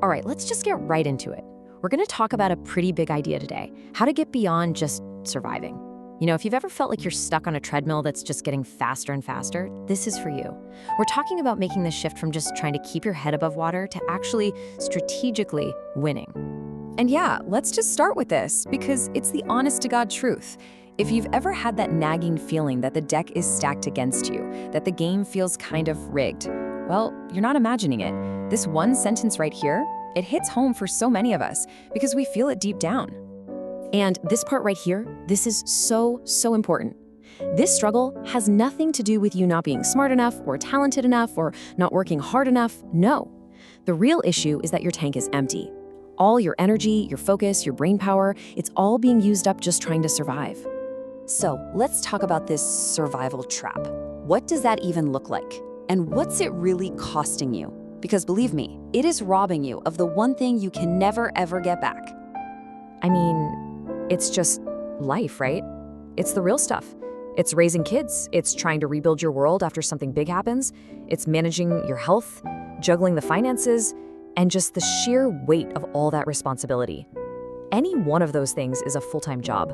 All right, let's just get right into it. We're going to talk about a pretty big idea today, how to get beyond just surviving. If you've ever felt like you're stuck on a treadmill that's just getting faster and faster, this is for you. We're talking about making the shift from just trying to keep your head above water to actually strategically winning. And yeah, let's just start with this because it's the honest-to-God truth. If you've ever had that nagging feeling that the deck is stacked against you, that the game feels kind of rigged, well, you're not imagining it. This one sentence right here, it hits home for so many of us because we feel it deep down. And this part right here, this is so important. This struggle has nothing to do with you not being smart enough or talented enough or not working hard enough. No. The real issue is that your tank is empty. All your energy, your focus, your brain power, it's all being used up just trying to survive. So let's talk about this survival trap. What does that even look like? And what's it really costing you? Because believe me, it is robbing you of the one thing you can never ever get back. I mean, it's just life, right? It's the real stuff. It's raising kids. It's trying to rebuild your world after something big happens. It's managing your health, juggling the finances, and just the sheer weight of all that responsibility. Any one of those things is a full-time job.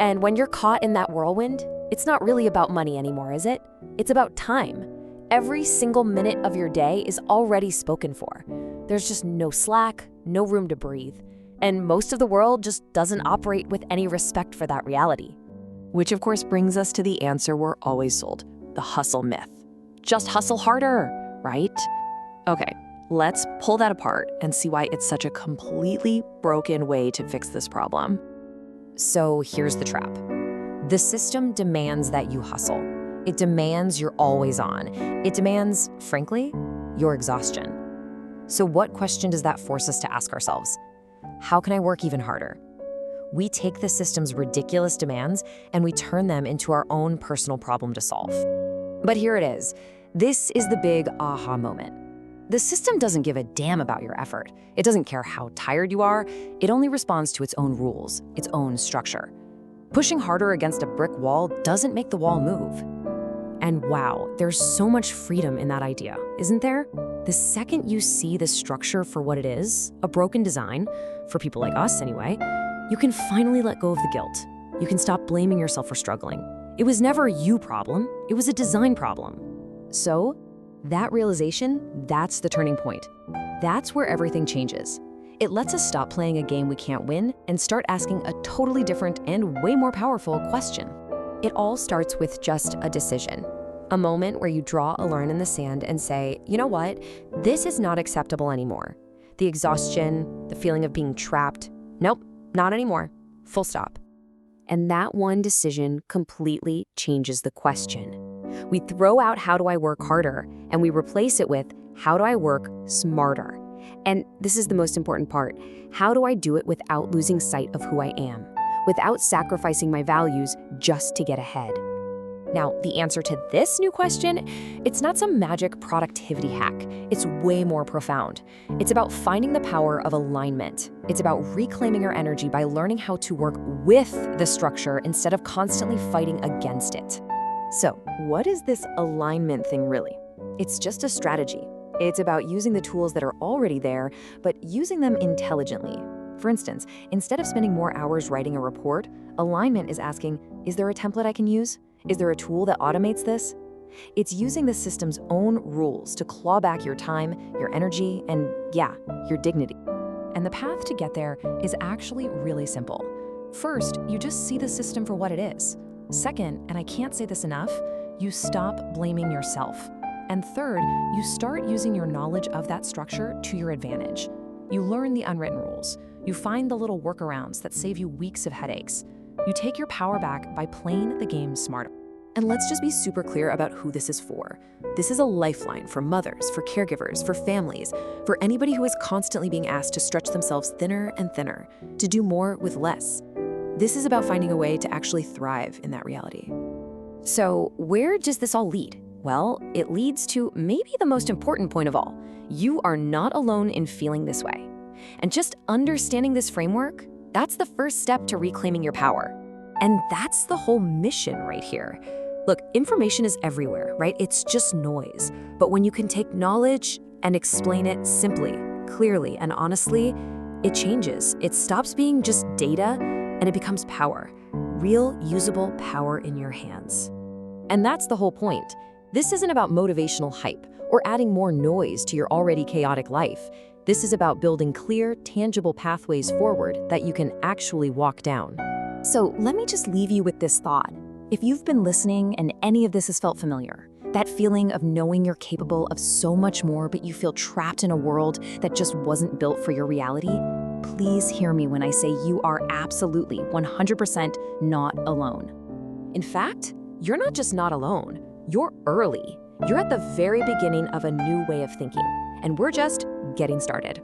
And when you're caught in that whirlwind, it's not really about money anymore, is it? It's about time. Every single minute of your day is already spoken for. There's just no slack, no room to breathe. And most of the world just doesn't operate with any respect for that reality. Which of course brings us to the answer we're always sold, the hustle myth. Just hustle harder, right? Okay, let's pull that apart and see why it's such a completely broken way to fix this problem. So here's the trap. The system demands that you hustle. It demands you're always on. It demands, frankly, your exhaustion. So what question does that force us to ask ourselves? How can I work even harder? We take the system's ridiculous demands and we turn them into our own personal problem to solve. But here it is. This is the big aha moment. The system doesn't give a damn about your effort. It doesn't care how tired you are. It only responds to its own rules, its own structure. Pushing harder against a brick wall doesn't make the wall move. And wow, there's so much freedom in that idea, isn't there? The second you see the structure for what it is, a broken design, for people like us anyway, you can finally let go of the guilt. You can stop blaming yourself for struggling. It was never a you problem, it was a design problem. So, that realization, that's the turning point. That's where everything changes. It lets us stop playing a game we can't win and start asking a totally different and way more powerful question. It all starts with just a decision. A moment where you draw a line in the sand and say, you know what, this is not acceptable anymore. The exhaustion, the feeling of being trapped, nope, not anymore, full stop. And that one decision completely changes the question. We throw out how do I work harder and we replace it with how do I work smarter? And this is the most important part. How do I do it without losing sight of who I am? Without sacrificing my values just to get ahead? Now, the answer to this new question, it's not some magic productivity hack. It's way more profound. It's about finding the power of alignment. It's about reclaiming your energy by learning how to work with the structure instead of constantly fighting against it. So, what is this alignment thing really? It's just a strategy. It's about using the tools that are already there, but using them intelligently. For instance, instead of spending more hours writing a report, alignment is asking, is there a template I can use? Is there a tool that automates this? It's using the system's own rules to claw back your time, your energy, and yeah, your dignity. And the path to get there is actually really simple. First, you just see the system for what it is. Second, and I can't say this enough, you stop blaming yourself. And third, you start using your knowledge of that structure to your advantage. You learn the unwritten rules. You find the little workarounds that save you weeks of headaches. You take your power back by playing the game smarter. And let's just be super clear about who this is for. This is a lifeline for mothers, for caregivers, for families, for anybody who is constantly being asked to stretch themselves thinner and thinner, to do more with less. This is about finding a way to actually thrive in that reality. So where does this all lead? Well, it leads to maybe the most important point of all. You are not alone in feeling this way. And just understanding this framework, that's the first step to reclaiming your power. And that's the whole mission right here. Look, information is everywhere, right? It's just noise. But when you can take knowledge and explain it simply, clearly and honestly, it changes. It stops being just data and it becomes power. Real, usable power in your hands. And that's the whole point. This isn't about motivational hype or adding more noise to your already chaotic life. This is about building clear, tangible pathways forward that you can actually walk down. So let me just leave you with this thought. If you've been listening and any of this has felt familiar, that feeling of knowing you're capable of so much more but you feel trapped in a world that just wasn't built for your reality, please hear me when I say you are absolutely 100% not alone. In fact, you're not just not alone, you're early. You're at the very beginning of a new way of thinking, and we're just getting started.